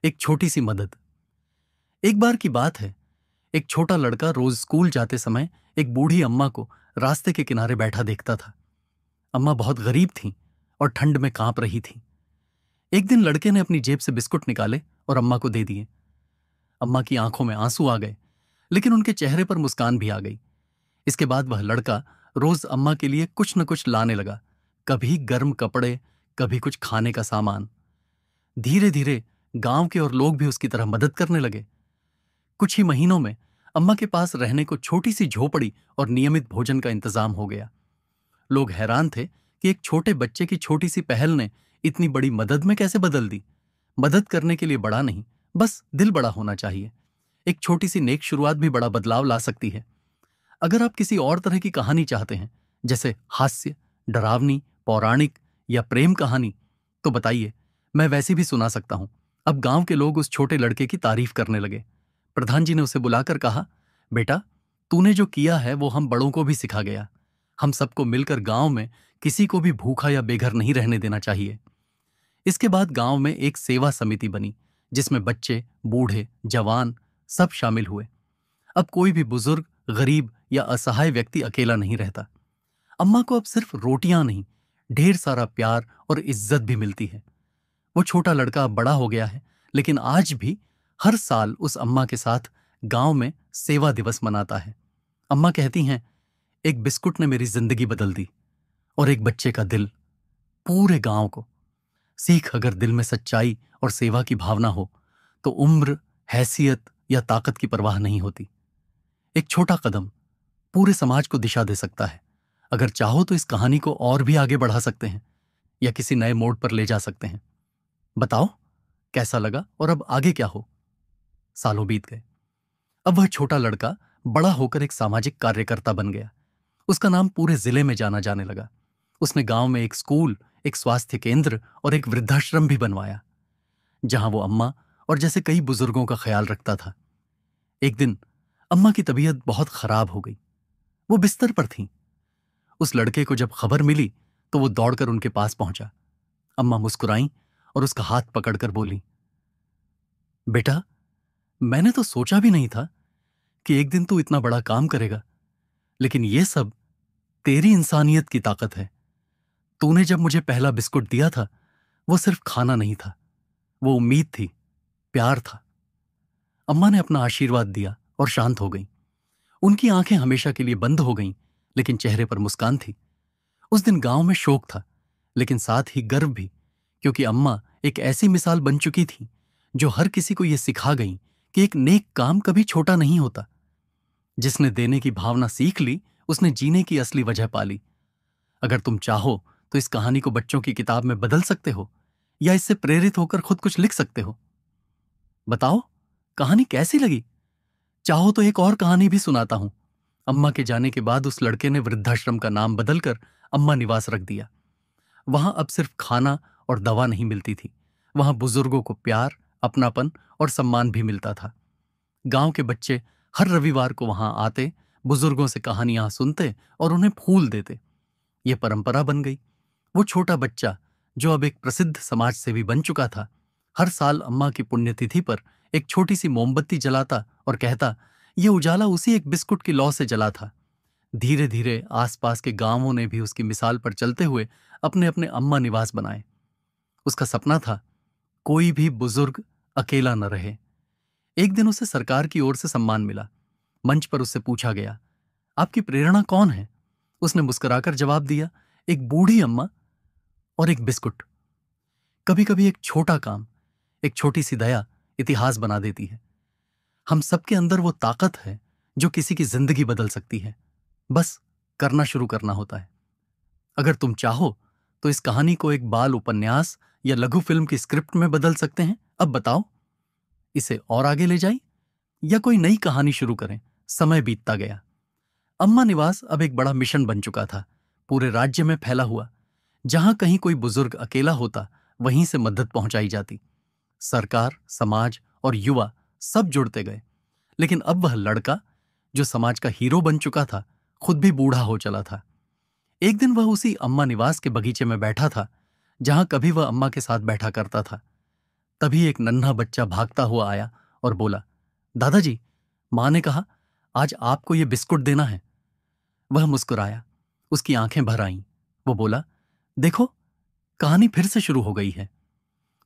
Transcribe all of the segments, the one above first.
एक छोटी सी मदद। एक बार की बात है, एक छोटा लड़का रोज स्कूल जाते समय एक बूढ़ी अम्मा को रास्ते के किनारे बैठा देखता था। अम्मा बहुत गरीब थीं और ठंड में कांप रही थीं। एक दिन लड़के ने अपनी जेब से बिस्कुट निकाले और अम्मा को दे दिए। अम्मा की आंखों में आंसू आ गए, लेकिन उनके चेहरे पर मुस्कान भी आ गई। इसके बाद वह लड़का रोज अम्मा के लिए कुछ न कुछ लाने लगा, कभी गर्म कपड़े, कभी कुछ खाने का सामान। धीरे धीरे गांव के और लोग भी उसकी तरह मदद करने लगे। कुछ ही महीनों में अम्मा के पास रहने को छोटी सी झोपड़ी और नियमित भोजन का इंतजाम हो गया। लोग हैरान थे कि एक छोटे बच्चे की छोटी सी पहल ने इतनी बड़ी मदद में कैसे बदल दी। मदद करने के लिए बड़ा नहीं, बस दिल बड़ा होना चाहिए। एक छोटी सी नेक शुरुआत भी बड़ा बदलाव ला सकती है। अगर आप किसी और तरह की कहानी चाहते हैं, जैसे हास्य, डरावनी, पौराणिक या प्रेम कहानी, तो बताइए, मैं वैसी भी सुना सकता हूं। अब गांव के लोग उस छोटे लड़के की तारीफ करने लगे। प्रधान जी ने उसे बुलाकर कहा, बेटा, तूने जो किया है वो हम बड़ों को भी सिखा गया। हम सबको मिलकर गांव में किसी को भी भूखा या बेघर नहीं रहने देना चाहिए। इसके बाद गांव में एक सेवा समिति बनी, जिसमें बच्चे, बूढ़े, जवान सब शामिल हुए। अब कोई भी बुजुर्ग, गरीब या असहाय व्यक्ति अकेला नहीं रहता। अम्मा को अब सिर्फ रोटियां नहीं, ढेर सारा प्यार और इज्जत भी मिलती है। वो छोटा लड़का अब बड़ा हो गया है, लेकिन आज भी हर साल उस अम्मा के साथ गांव में सेवा दिवस मनाता है। अम्मा कहती हैं, एक बिस्कुट ने मेरी जिंदगी बदल दी और एक बच्चे का दिल पूरे गांव को। सीख, अगर दिल में सच्चाई और सेवा की भावना हो तो उम्र, हैसियत या ताकत की परवाह नहीं होती। एक छोटा कदम पूरे समाज को दिशा दे सकता है। अगर चाहो तो इस कहानी को और भी आगे बढ़ा सकते हैं या किसी नए मोड़ पर ले जा सकते हैं। बताओ, कैसा लगा और अब आगे क्या हो? सालों बीत गए। अब वह छोटा लड़का बड़ा होकर एक सामाजिक कार्यकर्ता बन गया। उसका नाम पूरे जिले में जाना जाने लगा। उसने गांव में एक स्कूल, एक स्वास्थ्य केंद्र और एक वृद्धाश्रम भी बनवाया, जहां वो अम्मा और जैसे कई बुजुर्गों का ख्याल रखता था। एक दिन अम्मा की तबीयत बहुत खराब हो गई। वो बिस्तर पर थीं। उस लड़के को जब खबर मिली तो वो दौड़कर उनके पास पहुंचा। अम्मा मुस्कुराईं और उसका हाथ पकड़कर बोली, बेटा, मैंने तो सोचा भी नहीं था कि एक दिन तू इतना बड़ा काम करेगा, लेकिन ये सब तेरी इंसानियत की ताकत है। तूने जब मुझे पहला बिस्कुट दिया था, वो सिर्फ खाना नहीं था, वो उम्मीद थी, प्यार था। अम्मा ने अपना आशीर्वाद दिया और शांत हो गई। उनकी आंखें हमेशा के लिए बंद हो गईं, लेकिन चेहरे पर मुस्कान थी। उस दिन गांव में शोक था, लेकिन साथ ही गर्व भी, क्योंकि अम्मा एक ऐसी मिसाल बन चुकी थी जो हर किसी को यह सिखा गई कि एक नेक काम कभी छोटा नहीं होता। जिसने देने की भावना सीख ली, उसने जीने की असली वजह पाली। अगर तुम चाहो तो इस कहानी को बच्चों की किताब में बदल सकते हो या इससे प्रेरित होकर खुद कुछ लिख सकते हो। बताओ, कहानी कैसी लगी? चाहो तो एक और कहानी भी सुनाता हूं। अम्मा के जाने के बाद उस लड़के ने वृद्धाश्रम का नाम बदलकर अम्मा निवास रख दिया। वहां अब सिर्फ खाना और दवा नहीं मिलती थी, वहां बुजुर्गों को प्यार, अपनापन और सम्मान भी मिलता था। गांव के बच्चे हर रविवार को वहां आते, बुजुर्गों से कहानियां सुनते और उन्हें फूल देते। ये परंपरा बन गई। वो छोटा बच्चा, जो अब एक प्रसिद्ध समाज सेवी बन चुका था, हर साल अम्मा की पुण्यतिथि पर एक छोटी सी मोमबत्ती जलाता और कहता, ये उजाला उसी एक बिस्कुट की लौ से जला था। धीरे धीरे आसपास के गांवों ने भी उसकी मिसाल पर चलते हुए अपने अपने अम्मा निवास बनाए। उसका सपना था, कोई भी बुजुर्ग अकेला न रहे। एक दिन उसे सरकार की ओर से सम्मान मिला। मंच पर उससे पूछा गया, आपकी प्रेरणा कौन है? उसने मुस्कुराकर जवाब दिया, एक बूढ़ी अम्मा और एक बिस्कुट। कभी कभी एक छोटा काम, एक छोटी सी दया इतिहास बना देती है। हम सबके अंदर वो ताकत है जो किसी की जिंदगी बदल सकती है। बस करना शुरू करना होता है। अगर तुम चाहो तो इस कहानी को एक बाल उपन्यास या लघु फिल्म की स्क्रिप्ट में बदल सकते हैं। अब बताओ, इसे और आगे ले जाएं या कोई नई कहानी शुरू करें? समय बीतता गया। अम्मा निवास अब एक बड़ा मिशन बन चुका था, पूरे राज्य में फैला हुआ। जहां कहीं कोई बुजुर्ग अकेला होता, वहीं से मदद पहुंचाई जाती। सरकार, समाज और युवा सब जुड़ते गए। लेकिन अब वह लड़का, जो समाज का हीरो बन चुका था, खुद भी बूढ़ा हो चला था। एक दिन वह उसी अम्मा निवास के बगीचे में बैठा था, जहां कभी वह अम्मा के साथ बैठा करता था। तभी एक नन्हा बच्चा भागता हुआ आया और बोला, दादाजी, माँ ने कहा आज आपको ये बिस्कुट देना है। वह मुस्कुराया, उसकी आंखें भर आईं। वो बोला, देखो, कहानी फिर से शुरू हो गई है।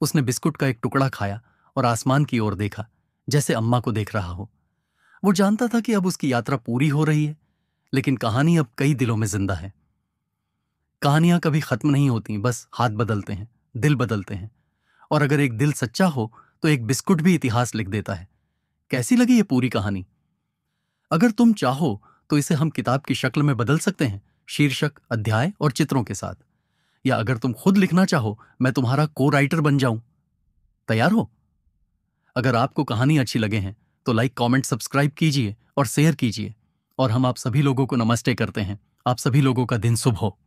उसने बिस्कुट का एक टुकड़ा खाया और आसमान की ओर देखा, जैसे अम्मा को देख रहा हो। वो जानता था कि अब उसकी यात्रा पूरी हो रही है, लेकिन कहानी अब कई दिलों में जिंदा है। कहानियां कभी खत्म नहीं होती, बस हाथ बदलते हैं, दिल बदलते हैं। और अगर एक दिल सच्चा हो तो एक बिस्कुट भी इतिहास लिख देता है। कैसी लगी ये पूरी कहानी? अगर तुम चाहो तो इसे हम किताब की शक्ल में बदल सकते हैं, शीर्षक, अध्याय और चित्रों के साथ। या अगर तुम खुद लिखना चाहो, मैं तुम्हारा को राइटर बन जाऊं। तैयार हो? अगर आपको कहानी अच्छी लगे हैं तो लाइक, कमेंट, सब्सक्राइब कीजिए और शेयर कीजिए। और हम आप सभी लोगों को नमस्ते करते हैं। आप सभी लोगों का दिन शुभ हो।